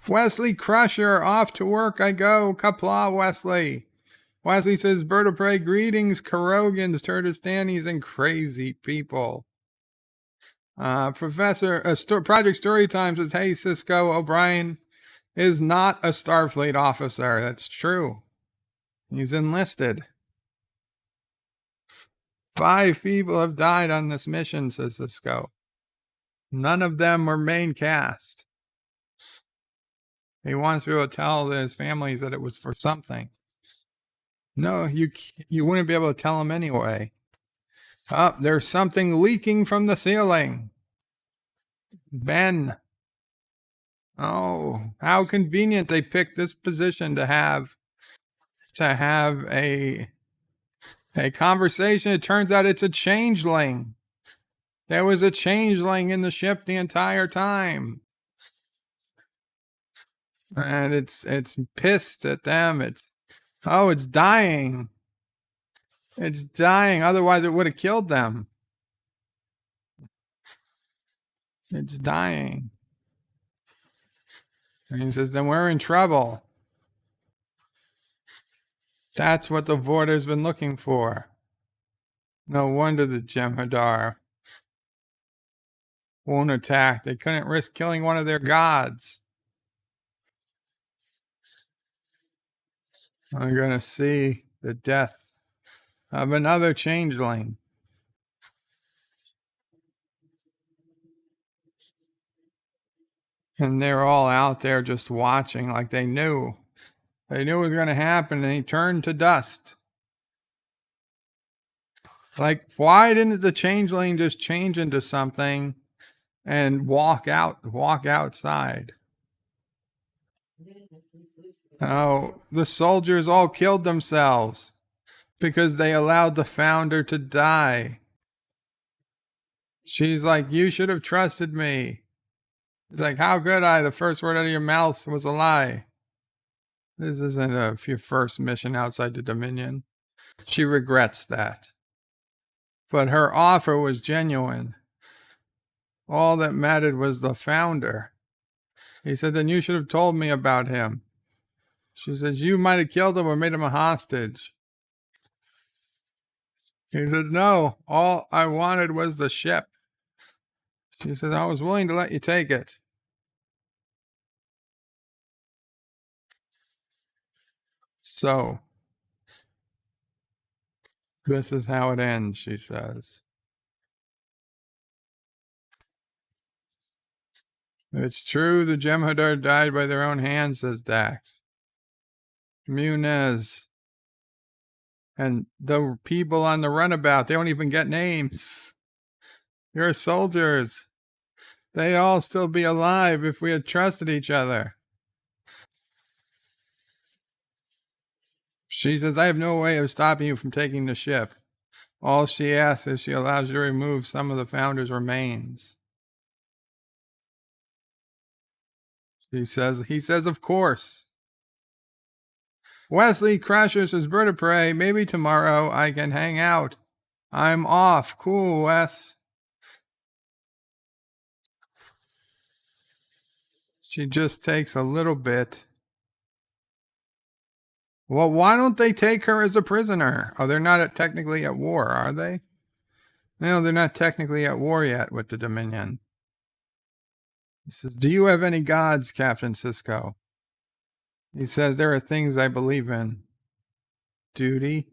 Wesley Crusher, off to work I go. Qapla, Wesley. Wesley says, Bird of Prey, greetings, Karogans, Turdistanis, and crazy people. Project Storytime says, hey, Sisko, O'Brien is not a Starfleet officer. That's true. He's enlisted. 5 people have died on this mission, says Sisko. None of them were main cast. He wants people to tell his families that it was for something. No, you wouldn't be able to tell them anyway. Oh, there's something leaking from the ceiling. Ben. Oh, how convenient they picked this position to have a conversation. It turns out it's a changeling. There was a changeling in the ship the entire time. And it's pissed at them. It's dying. It's dying. Otherwise it would have killed them. It's dying. And he says, then we're in trouble. That's what the Vorta's been looking for. No wonder the Jem'Hadar won't attack. They couldn't risk killing one of their gods. I'm going to see the death of another changeling. And they're all out there just watching like they knew. They knew it was going to happen, and he turned to dust. Like, why didn't the changeling just change into something and walk outside? Oh, the soldiers all killed themselves because they allowed the founder to die. She's like, you should have trusted me. It's like, how could I? The first word out of your mouth was a lie. This isn't your first mission outside the Dominion. She regrets that. But her offer was genuine. All that mattered was the founder. He said, then you should have told me about him. She says, you might have killed him or made him a hostage. He said, no, all I wanted was the ship. She says, I was willing to let you take it. So, this is how it ends, she says. It's true, the Jem'Hadar died by their own hands, says Dax. Munez. And the people on the Runabout, they don't even get names. You're soldiers. They all still be alive if we had trusted each other. She says, I have no way of stopping you from taking the ship. All she asks is she allows you to remove some of the founder's remains. He says, of course. Wesley Crusher says, Bird of Prey, maybe tomorrow I can hang out. I'm off. Cool, Wes. She just takes a little bit Well, why don't they take her as a prisoner? Oh, they're not technically at war, are they? No, they're not technically at war yet with the Dominion. He says, do you have any gods, Captain Sisko? He says, there are things I believe in. Duty,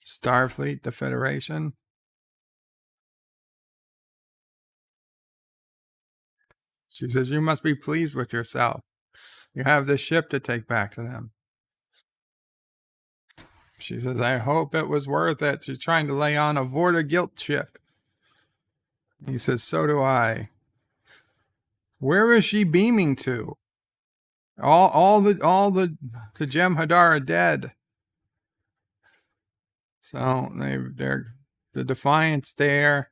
Starfleet, the Federation. She says, you must be pleased with yourself. You have this ship to take back to them. She says, I hope it was worth it. She's trying to lay on a Vorta guilt trip. He says, so do I. Where is she beaming to? All the Jem'Hadar are dead. So they're the Defiant's there.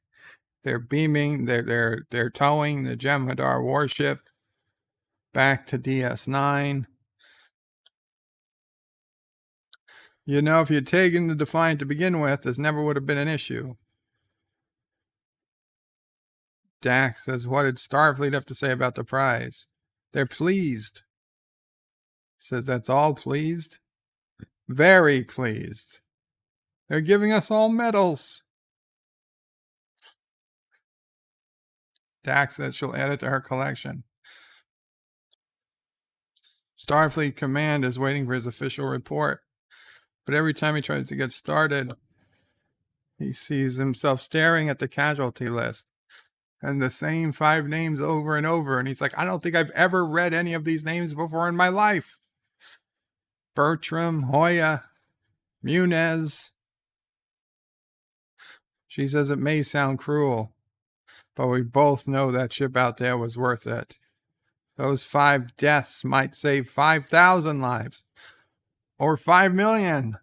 They're beaming. They're towing the Jem'Hadar warship back to DS9. You know, if you'd taken the Defiant to begin with, this never would have been an issue. Dax says, what did Starfleet have to say about the prize? They're pleased. Says, that's all pleased? Very pleased. They're giving us all medals. Dax says she'll add it to her collection. Starfleet Command is waiting for his official report. But every time he tries to get started, he sees himself staring at the casualty list and the same 5 names over and over. And he's like, I don't think I've ever read any of these names before in my life. Bertram, Hoya, Munez. She says it may sound cruel, but we both know that ship out there was worth it. Those 5 deaths might save 5,000 lives, or 5 million,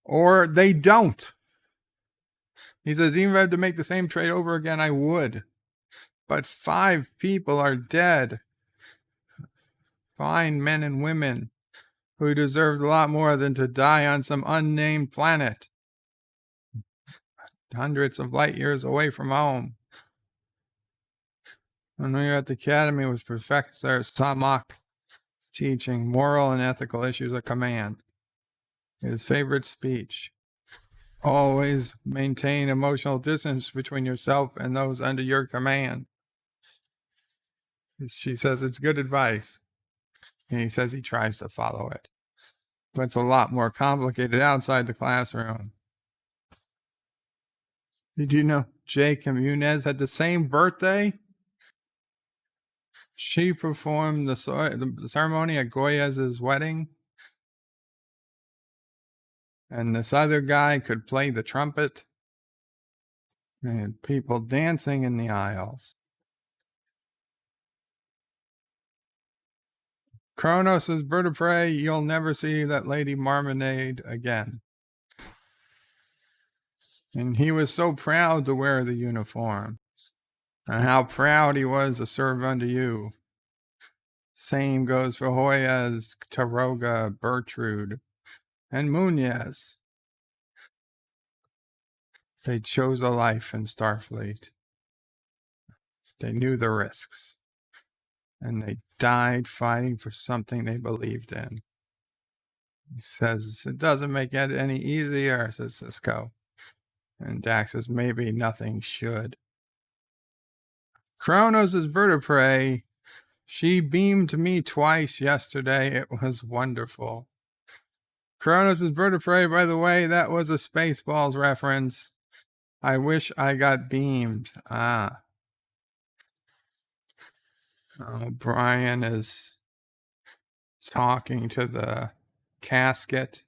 or they don't. He says, even if I had to make the same trade over again, I would. But 5 people are dead. Fine men and women who deserved a lot more than to die on some unnamed planet, hundreds of light years away from home. When we were at the academy was Professor Samak teaching moral and ethical issues of command. His favorite speech. Always maintain emotional distance between yourself and those under your command. She says it's good advice. And he says he tries to follow it. But it's a lot more complicated outside the classroom. Did you know Jake and Munez had the same birthday? She performed the ceremony at Goya's wedding. And this other guy could play the trumpet. And people dancing in the aisles. Kronos' bird of prey, you'll never see that Lady Marmalade again. And he was so proud to wear the uniform. And how proud he was to serve under you. Same goes for Hoyas, Taroga, Bertrude, and Munez. They chose a life in Starfleet. They knew the risks. And they died fighting for something they believed in. He says, it doesn't make it any easier, says Sisko. And Dax says, maybe nothing should. Kronos' bird of prey, she beamed me twice yesterday. It was wonderful. Kronos' bird of prey, by the way, that was a Spaceballs reference. I wish I got beamed. Brian is talking to the casket.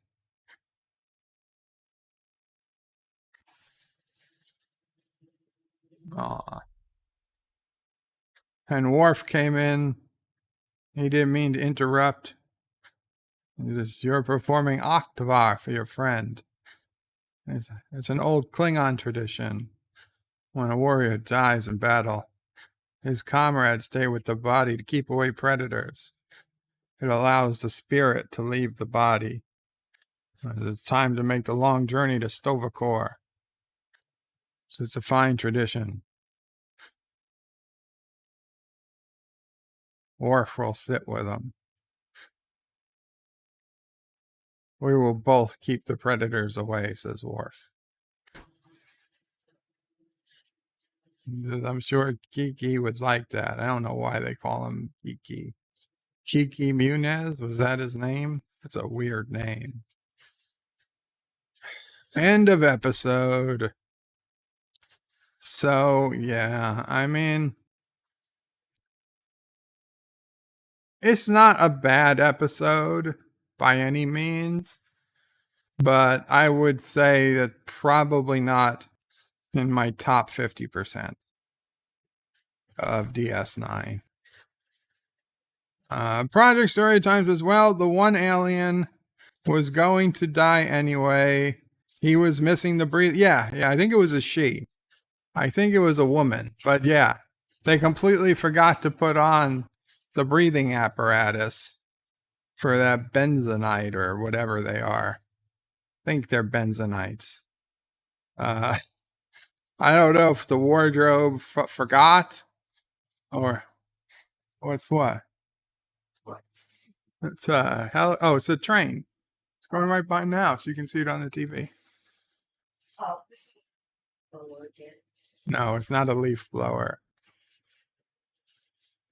And Worf came in. He didn't mean to interrupt. You're performing Octavar for your friend. It's an old Klingon tradition. When a warrior dies in battle, his comrades stay with the body to keep away predators. It allows the spirit to leave the body. It's time to make the long journey to Tovakor. So it's a fine tradition. Worf will sit with him. We will both keep the predators away, says Worf. I'm sure Kiki would like that. I don't know why they call him Kiki. Kiki Muniz, was that his name? That's a weird name. End of episode. So, yeah, I mean, it's not a bad episode by any means, but I would say that probably not in my top 50% of DS9. Project Story Times as well. The one alien was going to die anyway. He was missing the breathe. Yeah, I think it was a she. I think it was a woman. But yeah, they completely forgot to put on the breathing apparatus for that benzonite or whatever they are. I think they're benzonites. I don't know if the wardrobe forgot or what's what. It's it's a train. It's going right by now, so you can see it on the TV. Oh. No, it's not a leaf blower.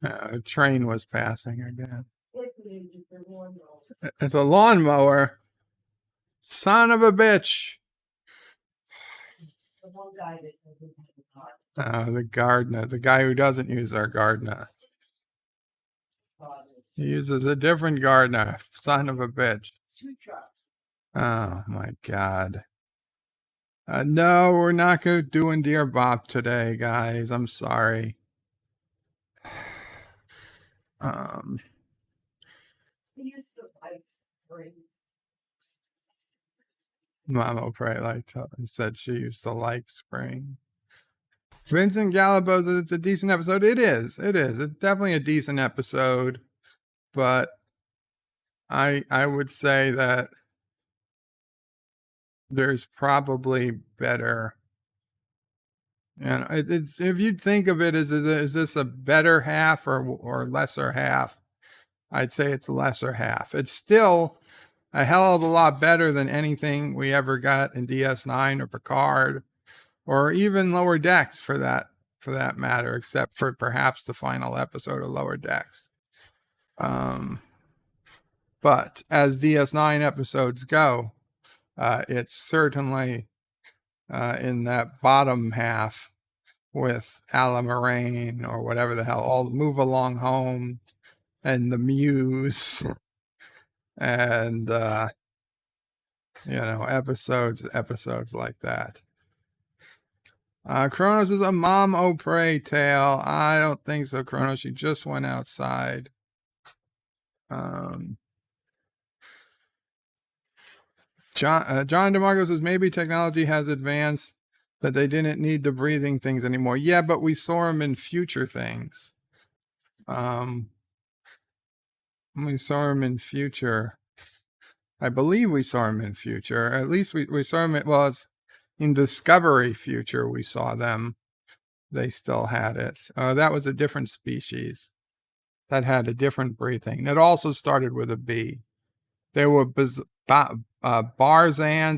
A train was passing again. It's a lawnmower. Son of a bitch. The gardener, the guy who doesn't use our gardener. He uses a different gardener. Son of a bitch. Oh my God. No, we're not doing Dear Bob today, guys. I'm sorry. Mama Pray like said she used to like spring. Vincent Gallipo says it's a decent episode. It is. It's definitely a decent episode, but I would say that there's probably better. And it's, if you think of it as is this a better half or lesser half, I'd say it's lesser half. It's still a hell of a lot better than anything we ever got in DS9 or Picard, or even Lower Decks for that matter, except for perhaps the final episode of Lower Decks. But as DS9 episodes go, it's certainly in that bottom half with Ala Moraine or whatever the hell, all Move Along Home and The Muse and episodes like that. Kronos is a Mom O Pray tale. I don't think so, Kronos. She just went outside. John DeMarco says maybe technology has advanced that they didn't need the breathing things anymore. Yeah, but we saw them in future things. We saw them in future. I believe we saw them in future. At least we saw them. It's in Discovery Future. We saw them. They still had it. That was a different species that had a different breathing. It also started with a B. There were Barzans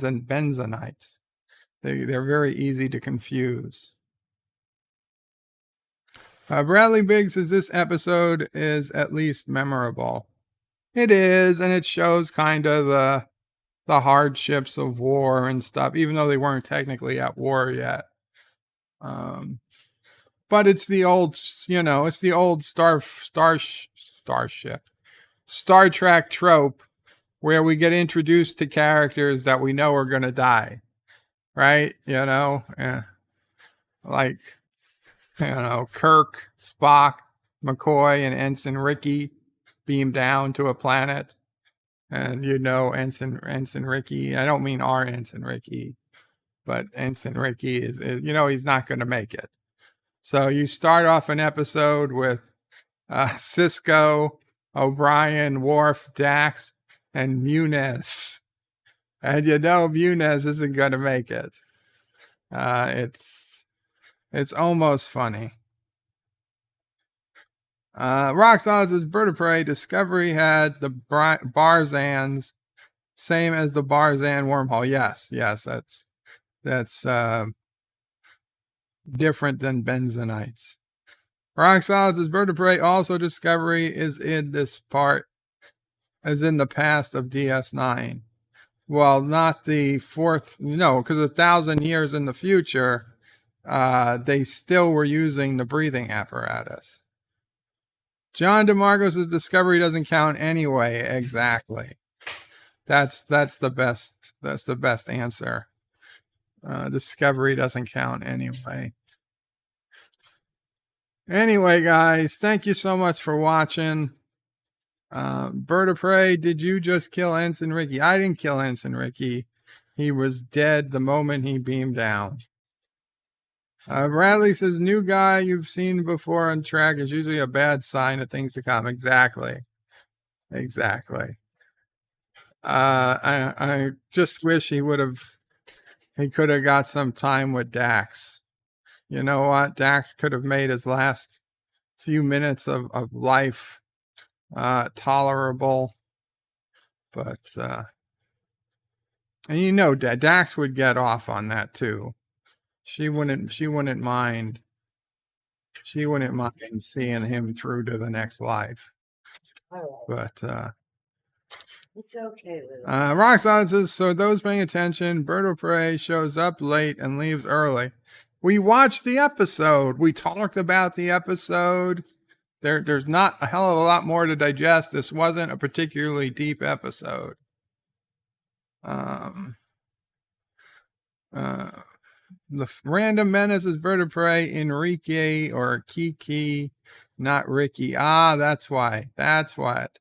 and Benzonites. They're very easy to confuse. Bradley Biggs says this episode is at least memorable. It is, and it shows kind of the hardships of war and stuff, even though they weren't technically at war yet. But it's the old, it's the old Star Trek trope where we get introduced to characters that we know are going to die, right? Like, Kirk, Spock, McCoy, and Ensign Ricky beam down to a planet. And Ensign Ricky, I don't mean our Ensign Ricky, but Ensign Ricky is he's not going to make it. So you start off an episode with Sisko, O'Brien, Worf, Dax, and Muniz. And Muniz isn't going to make it. It's almost funny. Rock Solid says, Bird of Prey, Discovery had the Barzans same as the Barzan wormhole. Yes, that's different than benzenites. Rock Solid says Bird of Prey also Discovery is in this part, as in the past of DS9. Well, not the fourth, no, because 1,000 years in the future, they still were using the breathing apparatus. John DeMarco says Discovery doesn't count anyway. Exactly. That's the best answer. Discovery doesn't count anyway. Anyway, guys, thank you so much for watching. Bird of Prey, did you just kill Ensign Ricky? I didn't kill Ensign Ricky. He was dead the moment he beamed down. Bradley says, new guy you've seen before on track is usually a bad sign of things to come. Exactly. I just wish he could have got some time with Dax. You know what? Dax could have made his last few minutes of life tolerable. But, and you know, Dax would get off on that too. She wouldn't mind. She wouldn't mind seeing him through to the next life. But, it's okay, Lou. Roxanne says, so those paying attention, Bird of Prey shows up late and leaves early. We watched the episode. We talked about the episode. There's not a hell of a lot more to digest. This wasn't a particularly deep episode. The random menace is Bird of Prey, Enrique or Kiki, not Ricky. Ah, that's why. That's what.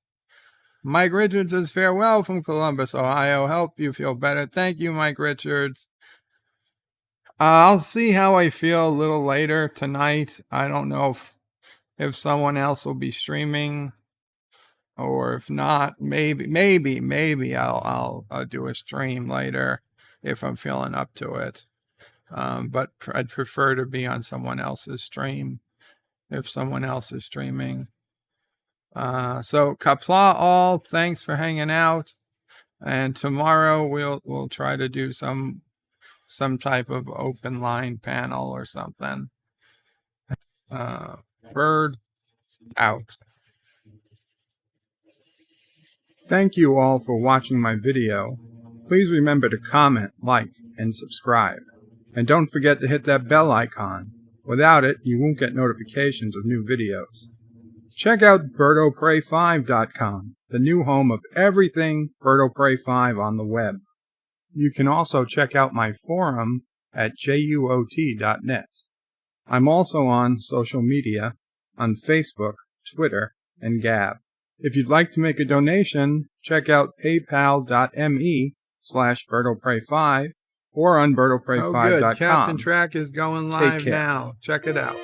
Mike Richards says farewell from Columbus, Ohio. Help you feel better. Thank you, Mike Richards. I'll see how I feel a little later tonight. I don't know if someone else will be streaming, or if not, maybe I'll do a stream later if I'm feeling up to it. But I'd prefer to be on someone else's stream if someone else is streaming. So Qapla all, thanks for hanging out. And tomorrow we'll try to do some type of open line panel or something. Bird out. Thank you all for watching my video. Please remember to comment, like, and subscribe. And don't forget to hit that bell icon. Without it, you won't get notifications of new videos. Check out birdoprey5.com, the new home of everything Bird of Prey 5 on the web. You can also check out my forum at juot.net. I'm also on social media, on Facebook, Twitter, and Gab. If you'd like to make a donation, check out paypal.me/birdoprey5 or on birdoprey5.com. Captain Track is going live now. Check it out.